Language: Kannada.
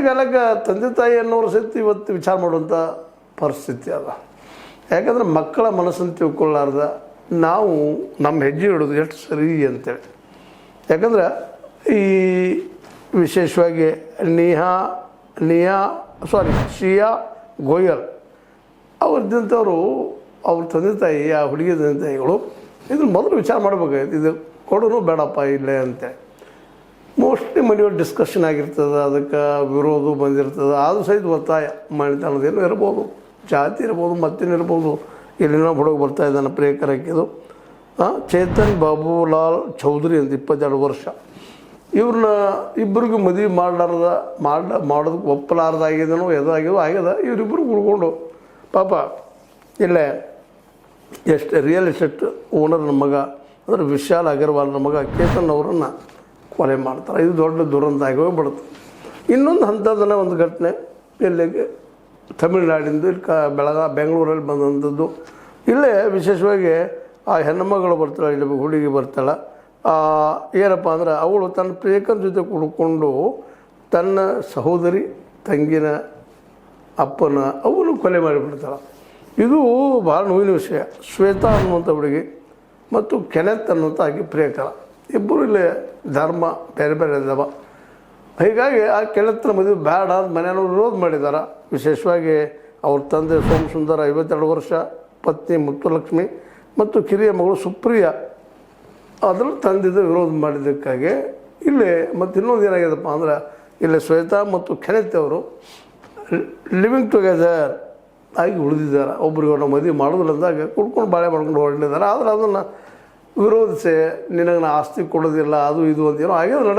ಕಾಲಕ್ಕೆ ತಂದೆ ತಾಯಿ ಅನ್ನೋರು ಸಹಿತ ಇವತ್ತು ವಿಚಾರ ಮಾಡುವಂಥ ಪರಿಸ್ಥಿತಿ ಅದ. ಯಾಕಂದ್ರೆ ಮಕ್ಕಳ ಮನಸ್ಸನ್ನು ತಿಳ್ಕೊಳ್ಳಾರ್ದ ನಾವು ನಮ್ಮ ಹೆಜ್ಜೆ ಇಡೋದು ಎಷ್ಟು ಸರಿ ಅಂತೇಳಿ. ಯಾಕಂದ್ರೆ ಈ ವಿಶೇಷವಾಗಿ ಶ್ರೇಯಾ ಗೋಯಲ್ ಅವ್ರದ್ದಂಥವ್ರು ಅವ್ರ ತಂದೆ ತಾಯಿ ಆ ಹುಡುಗಿ ತಂದೆ ತಾಯಿಗಳು ಇದನ್ನು ಮೊದಲು ವಿಚಾರ ಮಾಡ್ಬೇಕಾಗಿತ್ತು, ಇದು ಕೊಡೋನು ಬೇಡಪ್ಪ ಇಲ್ಲೇ ಅಂತೇಳಿ. ಮೋಸ್ಟ್ಲಿ ಮನೆಯವ್ರು ಡಿಸ್ಕಷನ್ ಆಗಿರ್ತದೆ, ಅದಕ್ಕೆ ವಿರೋಧ ಬಂದಿರ್ತದೆ, ಆದರೂ ಸಹಿತ ಒತ್ತಾಯ ಮನೆತನದೇನು ಇರ್ಬೋದು, ಜಾತಿ ಇರ್ಬೋದು, ಮತ್ತೇನಿರ್ಬೋದು. ಇಲ್ಲಿನ ಹುಡುಗ ಬರ್ತಾ ಇದ್ದಾನೆ ಪ್ರಿಯಕರ ಹಾಕಿದ್ದು ಚೇತನ್ ಬಾಬುಲಾಲ್ ಚೌಧರಿ ಅಂತ 22 ವರ್ಷ. ಇವ್ರನ್ನ ಇಬ್ಬರಿಗೂ ಮದುವೆ ಮಾಡೋದಕ್ಕೆ ಒಪ್ಪಲಾರ್ದಾಗಿದನೋ ಎದಾಗಿದೋ ಆಗ್ಯದ. ಇವರಿಬ್ಬರು ಉಳ್ಕೊಂಡು ಪಾಪ ಇಲ್ಲೇ ರಿಯಲ್ ಎಸ್ಟೇಟ್ ಓನರ್ನ ಮಗ ಅಂದರೆ ವಿಶಾಲ್ ಅಗರ್ವಾಲ್ನ ಮಗ ಕೇತನ್ ಅವರನ್ನು ಕೊಲೆ ಮಾಡ್ತಾರೆ. ಇದು ದೊಡ್ಡ ದುರಂತ ಆಗಿ ಹೋಗ್ಬಿಡುತ್ತೆ. ಇನ್ನೊಂದು ಹಂತದನ್ನ ಒಂದು ಘಟನೆ ಇಲ್ಲಿಗೆ ತಮಿಳುನಾಡಿಂದ ಇಲ್ಲಿ ಬೆಂಗಳೂರಲ್ಲಿ ಬಂದಂಥದ್ದು. ಇಲ್ಲೇ ವಿಶೇಷವಾಗಿ ಆ ಹೆಣ್ಣುಮಗಳು ಬರ್ತಾಳೆ, ಇಲ್ಲಿ ಹುಡುಗಿ ಬರ್ತಾಳೆ. ಏನಪ್ಪ ಅಂದ್ರೆ ಅವಳು ತನ್ನ ಪ್ರಿಯಕರ ಜೊತೆ ಕುಡ್ಕೊಂಡು ತನ್ನ ಸಹೋದರಿ ತಂಗಿನ ಅಪ್ಪನ ಅವನು ಕೊಲೆ ಮಾಡಿಬಿಡ್ತಾಳೆ. ಇದು ಭಾಳ ನೋವಿನ ವಿಷಯ. ಶ್ವೇತಾ ಅನ್ನುವಂಥ ಹುಡುಗಿ ಮತ್ತು ಕೆನೆತ್ ಅನ್ನುವಂಥ ಆಕೆ ಪ್ರಿಯಕರ ಇಬ್ಬರು ಇಲ್ಲೇ ಧರ್ಮ ಬೇರೆ ಬೇರೆ ಇದ್ದಾವ. ಹೀಗಾಗಿ ಆ ಕೆನೆತ್ನ ಮದುವೆ ಬೇಡ ಅಂತ ಮನೆಯವರು ವಿರೋಧ ಮಾಡಿದ್ದಾರೆ. ವಿಶೇಷವಾಗಿ ಅವ್ರ ತಂದೆ ಸೋಮಸುಂದರ 52 ವರ್ಷ, ಪತ್ನಿ ಮುತ್ತುಲಕ್ಷ್ಮಿ ಮತ್ತು ಕಿರಿಯ ಮಗಳು ಸುಪ್ರಿಯಾ ಅದರಲ್ಲಿ ತಂದಿದ್ದು ವಿರೋಧ ಮಾಡಿದ್ದಕ್ಕಾಗಿ ಇಲ್ಲಿ ಮತ್ತು ಇನ್ನೊಂದು ಏನಾಗಿದೆಪ್ಪ ಅಂದ್ರೆ ಇಲ್ಲಿ ಶ್ವೇತಾ ಮತ್ತು ಕೆನೆತ್ ಅವರು ಲಿವಿಂಗ್ ಟುಗೆದರ್ ಆಗಿ ಉಳಿದಿದ್ದಾರೆ. ಒಬ್ರಿಗೆ ಮದುವೆ ಮಾಡೋದಿಲ್ಲ ಅಂದಾಗ ಕುಡ್ಕೊಂಡು ಬಾಳೆ ಮಾಡ್ಕೊಂಡು ಹೊರಟಿದ್ದಾರೆ. ಆದರೆ ಅದನ್ನು ವಿರೋಧಿಸಿ ನಿನಗೆ ನಾ ಆಸ್ತಿ ಕೊಡೋದಿಲ್ಲ ಅದು ಇದು ಅಂತೇನೋ ಆಗ್ಯದ.